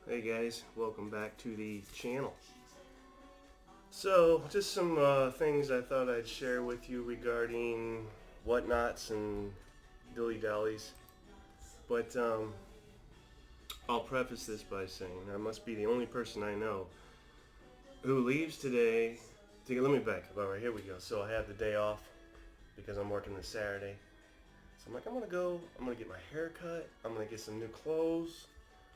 Hey guys, welcome back to the channel. So, just some things I thought I'd share with you regarding whatnots and dilly-dallies. But I'll preface this by saying I must be the only person I know who leaves today let me back up. Alright, here we go. So I have the day off because I'm working this Saturday. So I'm like, I'm gonna get my hair cut, I'm gonna get some new clothes.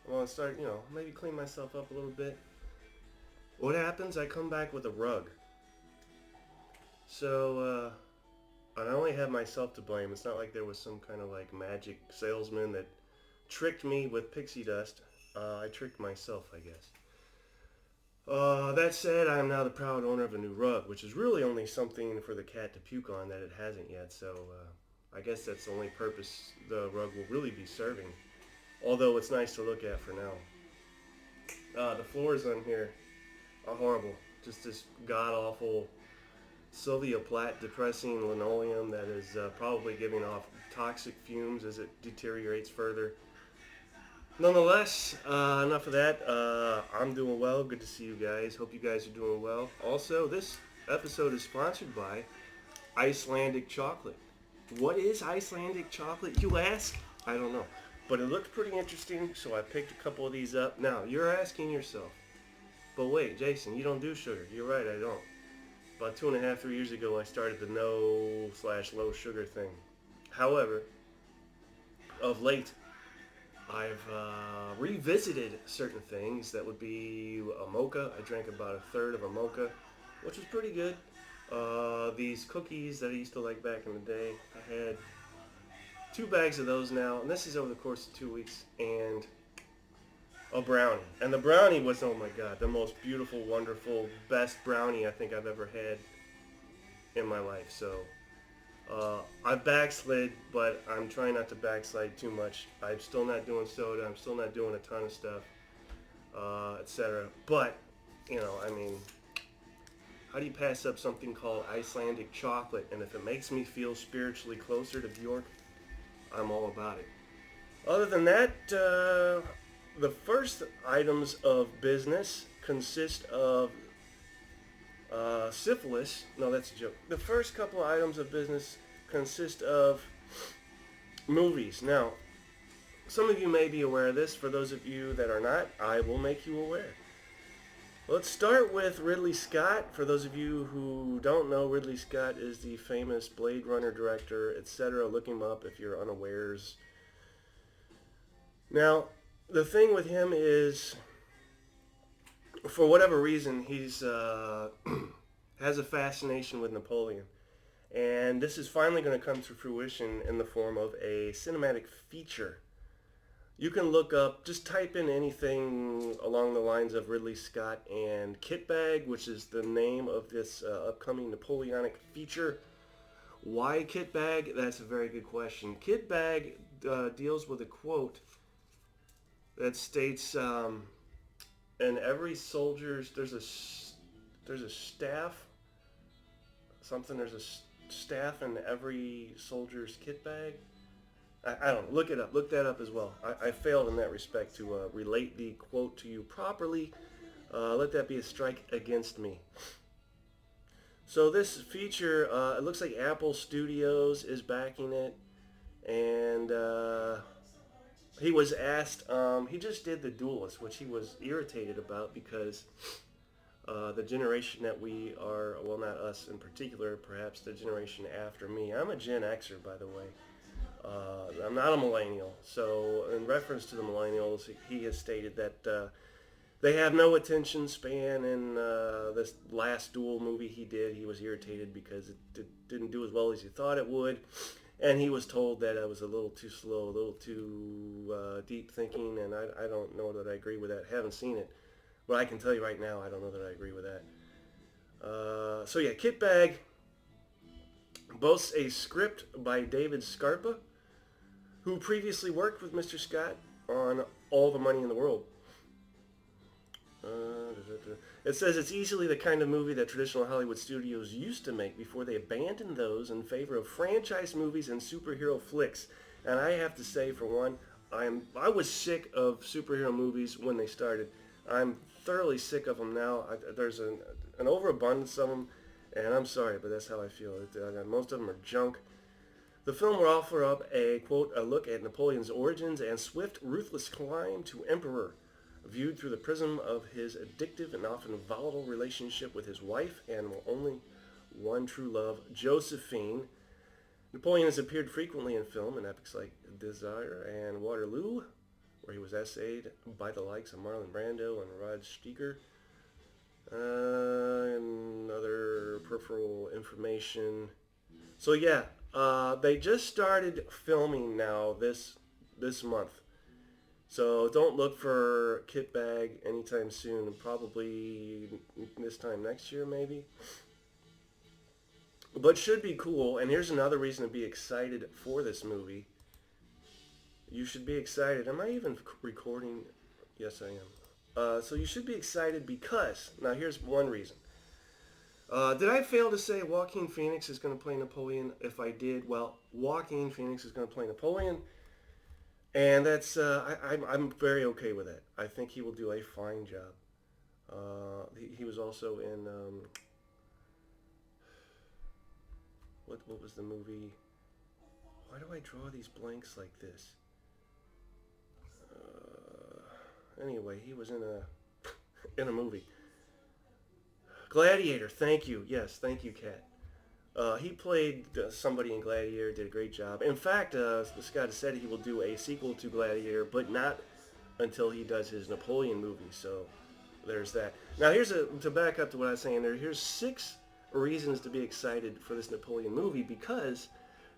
I want to start, maybe clean myself up a little bit. What happens? I come back with a rug. So, I only have myself to blame. It's not like there was some kind of like magic salesman that tricked me with pixie dust. I tricked myself, I guess. That said, I am now the proud owner of a new rug, which is really only something for the cat to puke on that it hasn't yet. So, I guess that's the only purpose the rug will really be serving. Although it's nice to look at for now. The floors on here are horrible. Just this god-awful Sylvia Plath depressing linoleum that is probably giving off toxic fumes as it deteriorates further. Nonetheless, enough of that. I'm doing well. Good to see you guys. Hope you guys are doing well. Also, this episode is sponsored by Icelandic chocolate. What is Icelandic chocolate, you ask? I don't know. But it looked pretty interesting, so I picked a couple of these up. Now, you're asking yourself, but wait, Jason, you don't do sugar. You're right, I don't. About 2.5, 3 years ago, I started the no/low sugar thing. However, of late, I've revisited certain things. That would be a mocha. I drank about a third of a mocha, which was pretty good. These cookies that I used to like back in the day, I had 2 bags of those now, and this is over the course of 2 weeks, and a brownie. And the brownie was, oh my god, the most beautiful, wonderful, best brownie I think I've ever had in my life. So, I've backslid, but I'm trying not to backslide too much. I'm still not doing soda, I'm still not doing a ton of stuff, etc. But, how do you pass up something called Icelandic chocolate? And if it makes me feel spiritually closer to Bjork, I'm all about it. Other than that, the first items of business consist of syphilis. No, that's a joke. The first couple of items of business consist of movies. Now, some of you may be aware of this. For those of you that are not, I will make you aware. Let's start with Ridley Scott. For those of you who don't know, Ridley Scott is the famous Blade Runner director, etc. Look him up if you're unawares. Now, the thing with him is, for whatever reason, he's has a fascination with Napoleon. And this is finally going to come to fruition in the form of a cinematic feature. You can look up, just type in anything along the lines of Ridley Scott and Kit Bag, which is the name of this upcoming Napoleonic feature. Why Kit Bag? That's a very good question. Kit Bag deals with a quote that states, in every soldier's, there's a staff, there's a staff in every soldier's kit bag. I don't know. Look it up. Look that up as well. I failed in that respect to relate the quote to you properly. Let that be a strike against me. So this feature, it looks like Apple Studios is backing it. And he was asked, he just did The Duelist, which he was irritated about because the generation that we are, well, not us in particular, perhaps the generation after me. I'm a Gen Xer, by the way. I'm not a millennial, so in reference to the millennials, he has stated that they have no attention span. In this last Duel movie he did, he was irritated because it didn't do as well as he thought it would, and he was told that it was a little too slow, a little too deep thinking, and I don't know that I agree with that. I haven't seen it, but I can tell you right now, I don't know that I agree with that. So yeah, Kit Bag boasts a script by David Scarpa, who previously worked with Mr. Scott on All the Money in the World. It says it's easily the kind of movie that traditional Hollywood studios used to make before they abandoned those in favor of franchise movies and superhero flicks. And I have to say, for one, I was sick of superhero movies when they started. I'm thoroughly sick of them now. There's an overabundance of them, and I'm sorry, but that's how I feel. Most of them are junk. The film will offer up a, quote, a look at Napoleon's origins and swift, ruthless climb to emperor, viewed through the prism of his addictive and often volatile relationship with his wife and only one true love, Josephine. Napoleon has appeared frequently in film in epics like Desire and Waterloo, where he was essayed by the likes of Marlon Brando and Rod Steiger. And other peripheral information. So yeah, they just started filming now this month. So don't look for Kit Bag anytime soon. Probably this time next year, maybe. But should be cool. And here's another reason to be excited for this movie. You should be excited. Am I even recording? Yes, I am. So you should be excited because, now here's one reason. Did I fail to say Joaquin Phoenix is going to play Napoleon? If I did, well, Joaquin Phoenix is going to play Napoleon. And that's, I'm very okay with that. I think he will do a fine job. He was also in, what was the movie? Why do I draw these blanks like this? Anyway, he was in a movie. Gladiator, thank you. Yes, thank you, Kat. He played somebody in Gladiator, did a great job. In fact, Scott has said he will do a sequel to Gladiator, but not until he does his Napoleon movie. So there's that. Now to back up to what I was saying there, here's 6 reasons to be excited for this Napoleon movie, because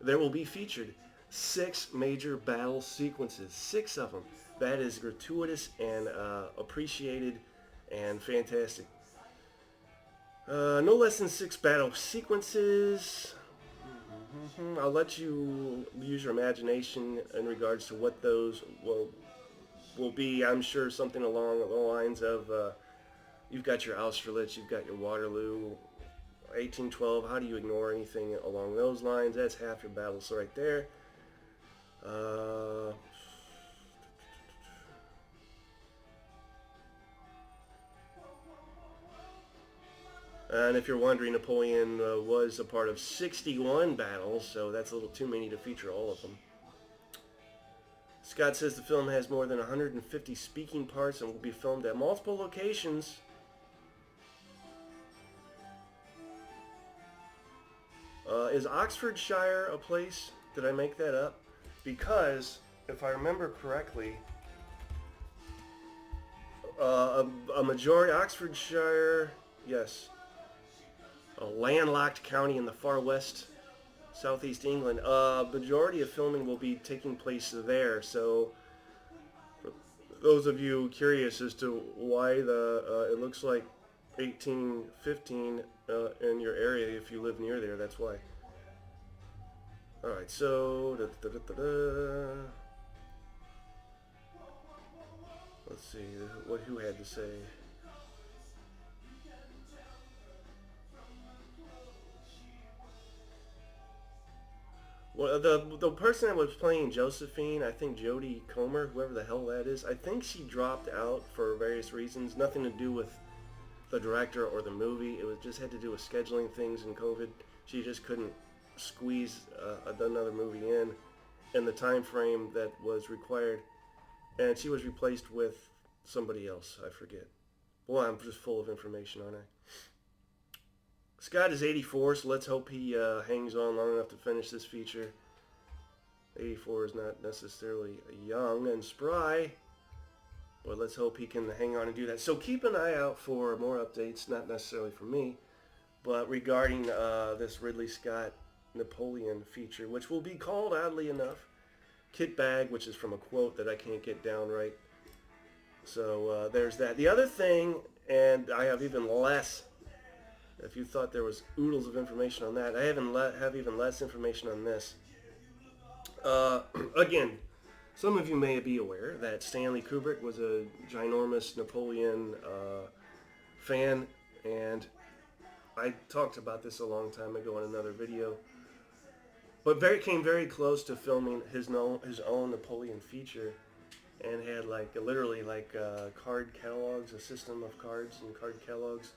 there will be featured 6 major battle sequences, 6 of them. That is gratuitous and appreciated and fantastic. No less than 6 battle sequences. I'll let you use your imagination in regards to what those will be. I'm sure something along the lines of you've got your Austerlitz, you've got your Waterloo, 1812. How do you ignore anything along those lines? That's half your battles right there. And if you're wondering, Napoleon was a part of 61 battles, so that's a little too many to feature all of them. Scott says the film has more than 150 speaking parts and will be filmed at multiple locations. Is Oxfordshire a place? Did I make that up? Because, if I remember correctly, a majority, Oxfordshire, yes, a landlocked county in the far west, southeast England. Majority of filming will be taking place there. So, for those of you curious as to why it looks like 1815 in your area, if you live near there, that's why. All right, so let's see who had to say. Well, the person that was playing Josephine, I think Jodie Comer, whoever the hell that is, I think she dropped out for various reasons. Nothing to do with the director or the movie. It was just had to do with scheduling things and COVID. She just couldn't squeeze another movie in the time frame that was required, and she was replaced with somebody else. I forget. Boy, I'm just full of information, aren't I? Scott is 84, so let's hope he hangs on long enough to finish this feature. 84 is not necessarily young and spry, but let's hope he can hang on and do that. So keep an eye out for more updates, not necessarily from me, but regarding this Ridley Scott Napoleon feature, which will be called, oddly enough, Kit Bag, which is from a quote that I can't get down right. So there's that. The other thing, and I have even less, if you thought there was oodles of information on that, I have even less information on this. Again, some of you may be aware that Stanley Kubrick was a ginormous Napoleon fan, and I talked about this a long time ago in another video, but came very close to filming his own Napoleon feature. and had like literally like card catalogs, a system of cards and card catalogs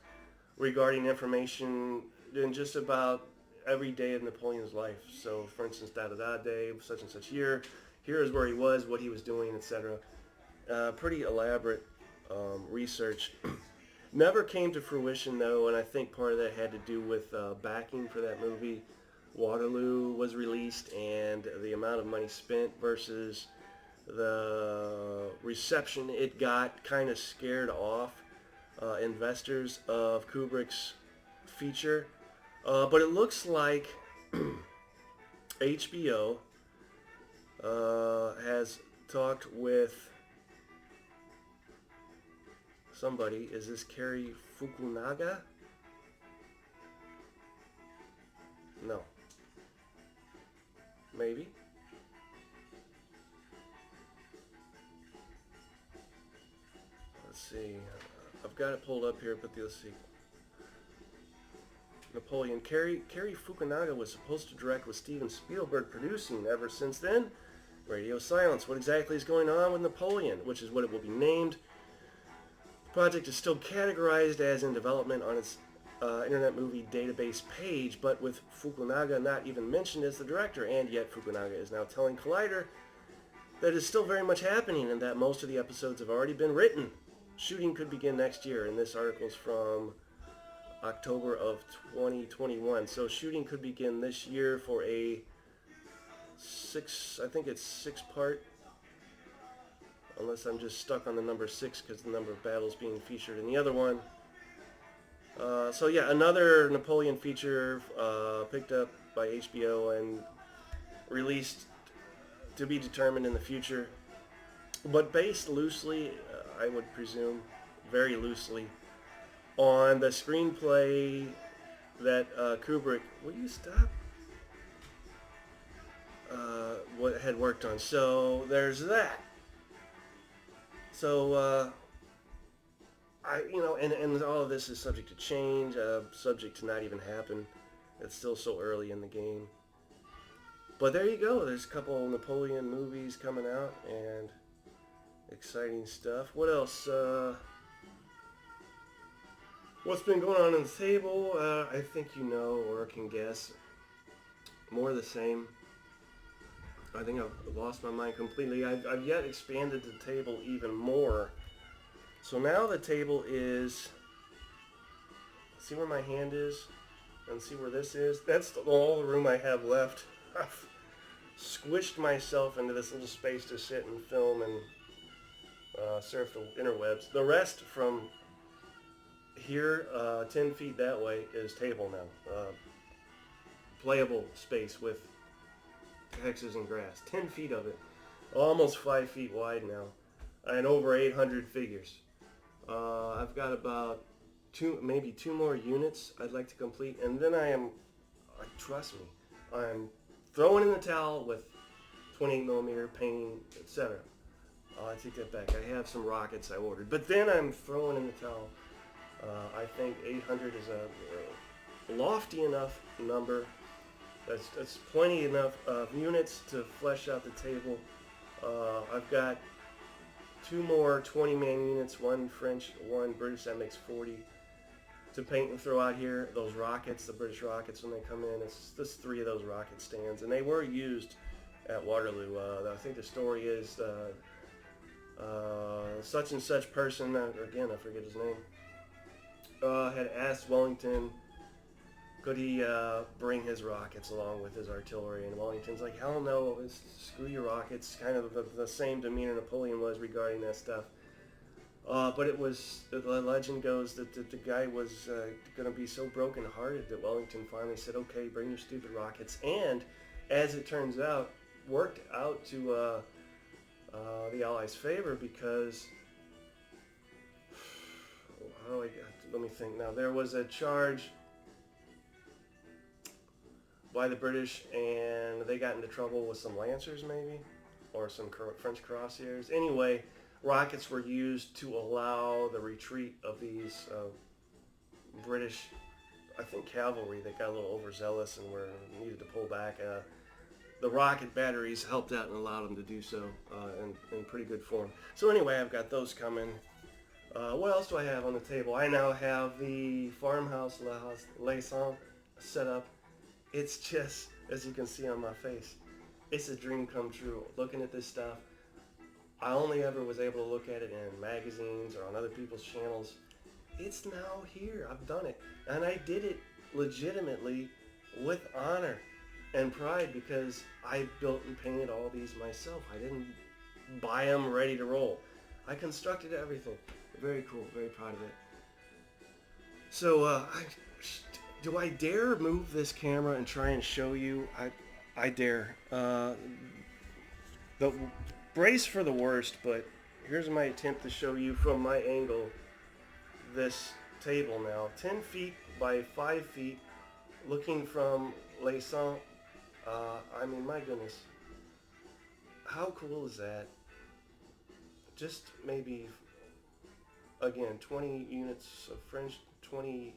regarding information in just about every day of Napoleon's life. So, for instance, da da da day, such and such year, here is where he was, what he was doing, etc. Pretty elaborate research. Never came to fruition though, and I think part of that had to do with backing for that movie. Waterloo was released, and the amount of money spent versus the reception it got kind of scared off investors of Kubrick's feature. But it looks like HBO has talked with somebody. Is this Cary Fukunaga? No. Maybe. Let's see. I've got it pulled up here, but let's see. Napoleon. Cary Fukunaga was supposed to direct with Steven Spielberg producing. Ever since then, radio silence. What exactly is going on with Napoleon, which is what it will be named? The project is still categorized as in development on its Internet Movie Database page, but with Fukunaga not even mentioned as the director, and yet Fukunaga is now telling Collider that it's still very much happening and that most of the episodes have already been written. Shooting could begin next year, and this article is from October of 2021. So shooting could begin this year for a I think it's 6-part, unless I'm just stuck on the number 6 because the number of battles being featured in the other one. So yeah, another Napoleon feature picked up by HBO and released to be determined in the future, but based loosely, I would presume, very loosely, on the screenplay that Kubrick, will you stop? What had worked on. So there's that. So and all of this is subject to change, subject to not even happen. It's still so early in the game. But there you go. There's a couple of Napoleon movies coming out and exciting stuff. What else? What's been going on the table? I think you know or can guess. More of the same. I think I've lost my mind completely. I've yet expanded the table even more. So now the table is, see where my hand is and see where this is? That's all the room I have left. I've squished myself into this little space to sit and film and surf the interwebs. The rest from here, 10 feet that way, is table now. Playable space with hexes and grass. 10 feet of it. Almost 5 feet wide now. And over 800 figures. I've got about maybe two more units I'd like to complete, and then trust me, I'm throwing in the towel with 28mm painting, etc. I take that back. I have some rockets I ordered, but then I'm throwing in the towel. I think 800 is a lofty enough number. That's plenty enough units to flesh out the table. I've got 2 more 20-man units, 1 French, 1 British, that makes 40 to paint and throw out here. Those rockets, the British rockets, when they come in, it's just 3 of those rocket stands, and they were used at Waterloo. I think the story is such and such person, again, I forget his name, had asked Wellington, could he bring his rockets along with his artillery? And Wellington's like, hell no, screw your rockets. Kind of the same demeanor Napoleon was regarding that stuff. But it was, the legend goes that the guy was going to be so broken-hearted that Wellington finally said, okay, bring your stupid rockets. And, as it turns out, worked out to the Allies' favor because, let me think now, there was a charge by the British, and they got into trouble with some Lancers maybe, or some French Cuirassiers. Anyway, rockets were used to allow the retreat of these British, I think, cavalry that got a little overzealous and needed to pull back. the rocket batteries helped out and allowed them to do so in pretty good form. So anyway, I've got those coming. What else do I have on the table? I now have the farmhouse Layson set up. It's just, as you can see on my face, it's a dream come true. Looking at this stuff, I only ever was able to look at it in magazines or on other people's channels. It's now here. I've done it. And I did it legitimately with honor and pride because I built and painted all these myself. I didn't buy them ready to roll. I constructed everything. Very cool. Very proud of it. So, do I dare move this camera and try and show you? I dare. The brace for the worst, but here's my attempt to show you from my angle this table now. 10 feet by 5 feet, looking from Layson. I mean, my goodness. How cool is that? Just maybe, again, 20 units of French, 20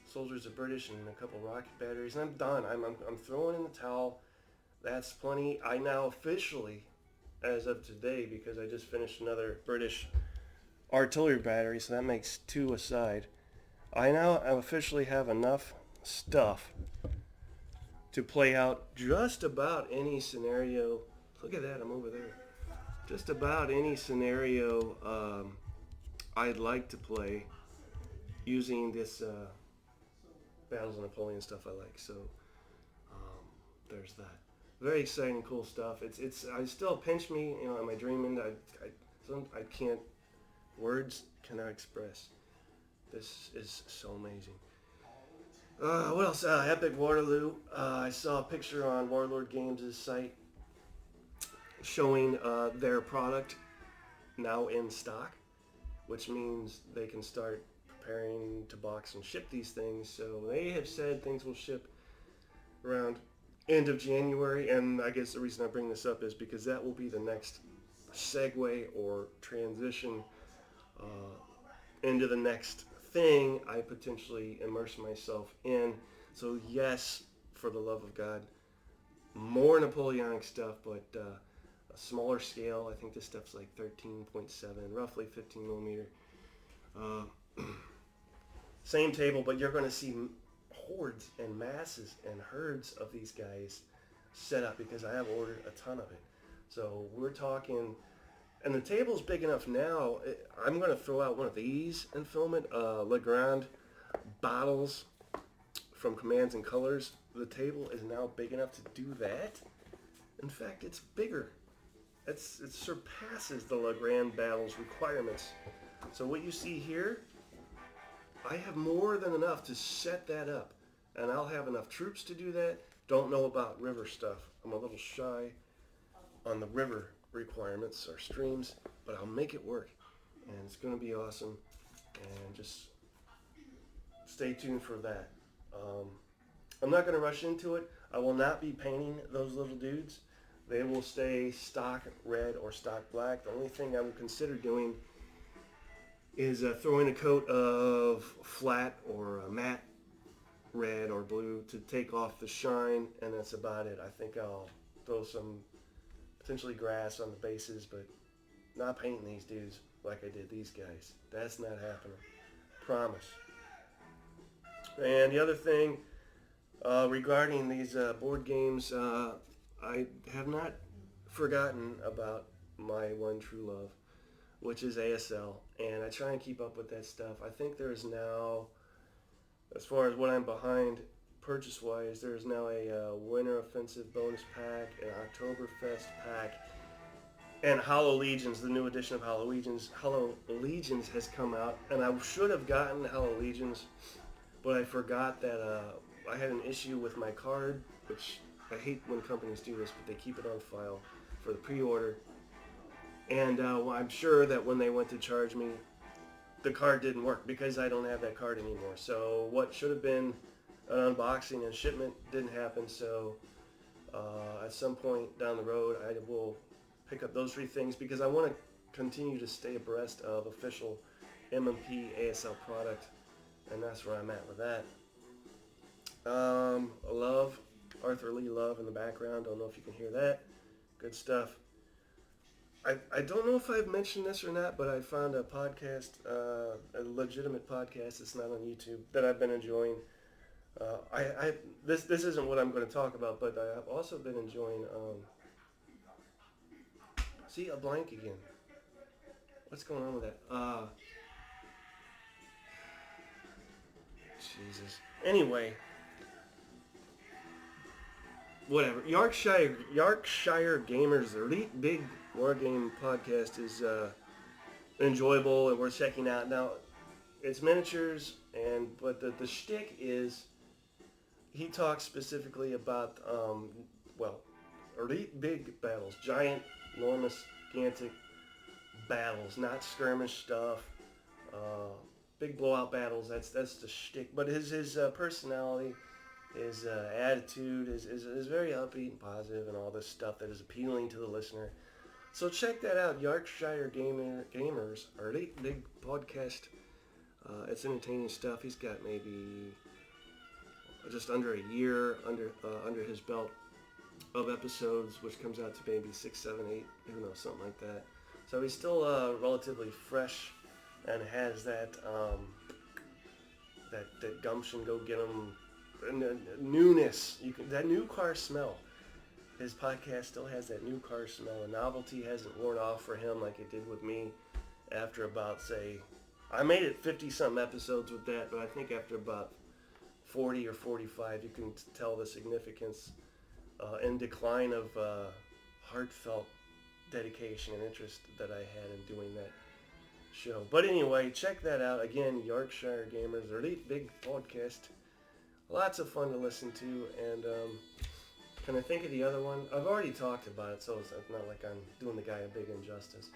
soldiers of British, and a couple rocket batteries, and I'm done. I'm throwing in the towel. That's plenty. I now officially, as of today, because I just finished another British artillery battery, so that makes 2 aside. I now officially have enough stuff to play out just about any scenario. Look at that, I'm over there. Just about any scenario I'd like to play using this Battles of Napoleon stuff I like. So there's that. Very exciting, cool stuff. It's I still pinch me, you know, am I dreaming? I can't, words cannot express. This is so amazing. What else? Epic Waterloo. I saw a picture on Warlord Games' site showing their product now in stock, which means they can start preparing to box and ship these things. So they have said things will ship around end of January, and I guess the reason I bring this up is because that will be the next segue or transition into the next thing I potentially immerse myself in. So yes, for the love of God, more Napoleonic stuff, but a smaller scale. I think this stuff's like 13.7, roughly 15 millimeter. Same table, but you're going to see hordes and masses and herds of these guys set up because I have ordered a ton of it. So we're talking, and the table's big enough now. I'm going to throw out one of these and film it. Legrand bottles from Commands and Colors. The table is now big enough to do that. In fact, it's bigger. It surpasses the Legrand battles requirements. So what you see here, I have more than enough to set that up, and I'll have enough troops to do that. Don't know about river stuff. I'm a little shy on the river requirements or streams, but I'll make it work, and it's going to be awesome. And just stay tuned for that. I'm not going to rush into it. I will not be painting those little dudes. They will stay stock red or stock black. The only thing I will consider doing is throwing a coat of flat or matte red or blue to take off the shine, and that's about it. I think I'll throw some potentially grass on the bases, but not painting these dudes like I did these guys. That's not happening. Promise. And the other thing regarding these board games, I have not forgotten about my one true love, which is ASL, and I try and keep up with that stuff. I think there's now, as far as what I'm behind purchase-wise, there's now a Winter Offensive bonus pack, an Oktoberfest pack, and Hollow Legions, the new edition of Hollow Legions. Hollow Legions has come out, and I should have gotten Hollow Legions, but I forgot that I had an issue with my card, which I hate when companies do this, but they keep it on file for the pre-order. And I'm sure that when they went to charge me, the card didn't work because I don't have that card anymore. So what should have been an unboxing and shipment didn't happen. So at some point down the road, I will pick up those 3 things because I want to continue to stay abreast of official MMP ASL product, and that's where I'm at with that. Love Arthur Lee Love in the background. Don't know if you can hear that. Good stuff. I don't know if I've mentioned this or not, but I found a podcast, a legitimate podcast. It's not on YouTube that I've been enjoying. This isn't what I'm going to talk about, but I've also been enjoying. See, a blank again. What's going on with that? Jesus. Anyway, whatever. Yorkshire Gamers, the Elite Big War Game podcast is enjoyable and worth checking out. Now, it's miniatures, but the shtick is he talks specifically about elite big battles, giant, enormous, gigantic battles, not skirmish stuff. Big blowout battles. That's the shtick. But his personality, his attitude is very upbeat and positive, and all this stuff that is appealing to the listener. So check that out, Yorkshire Gamers, our Elite Big podcast. It's entertaining stuff. He's got maybe just under a year under his belt of episodes, which comes out to maybe 6, 7, 8, who knows, something like that. So he's still relatively fresh and has that that gumption, go get him, and newness. That new car smell. His podcast still has that new car smell. The novelty hasn't worn off for him like it did with me after about, say, I made it 50-something episodes with that, but I think after about 40 or 45, you can tell the significance and decline of heartfelt dedication and interest that I had in doing that show. But anyway, check that out. Again, Yorkshire Gamers, their Elite Big podcast. Lots of fun to listen to, and can I think of the other one? I've already talked about it, so it's not like I'm doing the guy a big injustice.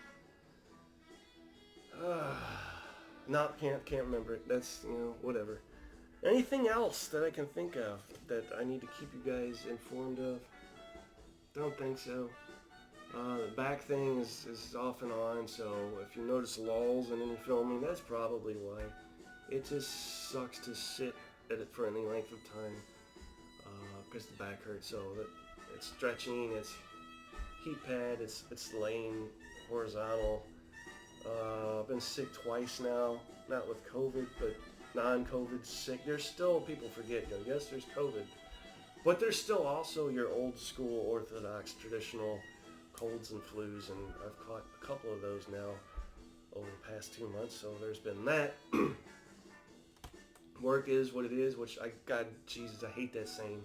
No, can't remember it. That's, whatever. Anything else that I can think of that I need to keep you guys informed of? Don't think so. The back thing is off and on, so if you notice lulls in any filming, that's probably why. It just sucks to sit at it for any length of time because the back hurts. So that it's stretching, it's heat pad, it's laying horizontal. I've been sick twice now, not with COVID, but non-COVID sick. There's still, people forget, yes, there's COVID, but there's still also your old school orthodox traditional colds and flus, and I've caught a couple of those now over the past 2 months, so there's been that. Work is what it is, which God, Jesus, I hate that saying,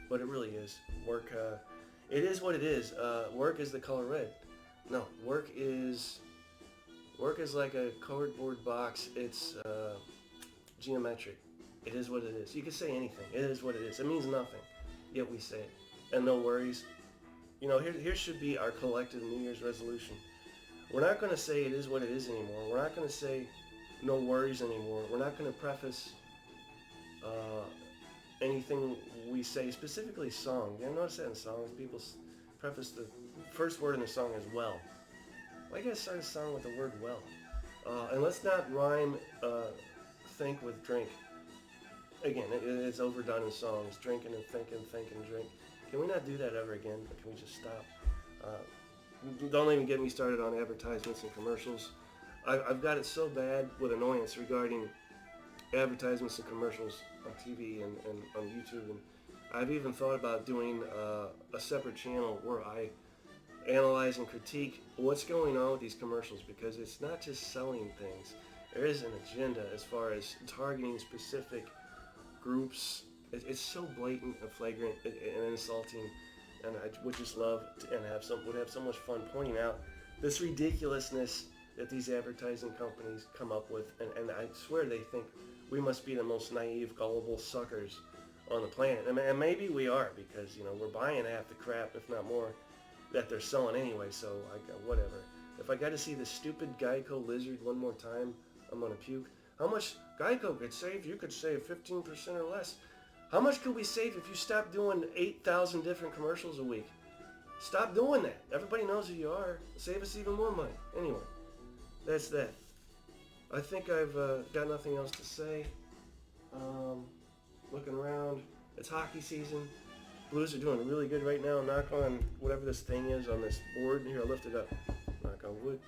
but it really is. Work, it is what it is. Work is the color red. No, work is like a cardboard box. It's geometric. It is what it is. You can say anything. It is what it is. It means nothing, yet we say it. And no worries. Here should be our collective New Year's resolution. We're not going to say it is what it is anymore. We're not going to say no worries anymore. We're not going to preface anything we say, specifically songs. You notice that in songs, people preface the first word in the song as well. Why you gotta start a song with the word well? And let's not rhyme think with drink. Again, it's overdone in songs. Drinking and thinking, think and drink. Can we not do that ever again? Can we just stop? Don't even get me started on advertisements and commercials. I've got it so bad with annoyance regarding advertisements and commercials on TV and on YouTube. And I've even thought about doing a separate channel where I analyze and critique what's going on with these commercials, because it's not just selling things. There is an agenda as far as targeting specific groups. It's so blatant and flagrant and insulting, and I would just love to, and would have so much fun pointing out this ridiculousness that these advertising companies come up with, and I swear they think we must be the most naive, gullible suckers on the planet, and maybe we are, because we're buying half the crap, if not more, that they're selling anyway. So whatever. If I got to see the stupid Geico lizard one more time, I'm gonna puke. How much Geico could save? You could save 15% or less. How much could we save if you stopped doing 8,000 different commercials a week? Stop doing that. Everybody knows who you are. Save us even more money. Anyway, that's that. I think I've got nothing else to say. Looking around, it's hockey season. Blues are doing really good right now. Knock on whatever this thing is on this board. Here, I'll lift it up. Knock on wood.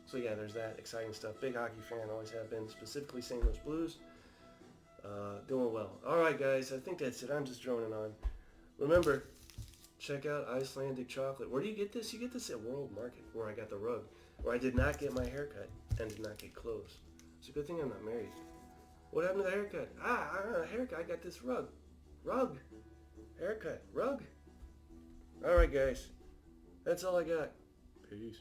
So yeah, there's that exciting stuff. Big hockey fan, always have been. Specifically St. Louis Blues. Doing well. All right, guys. I think that's it. I'm just droning on. Remember, check out Icelandic chocolate. Where do you get this? You get this at World Market, where I got the rug, where I did not get my haircut and did not get clothes. It's a good thing I'm not married. What happened to the haircut? Haircut. I got this rug. Rug. Haircut. Rug. All right, guys. That's all I got. Peace.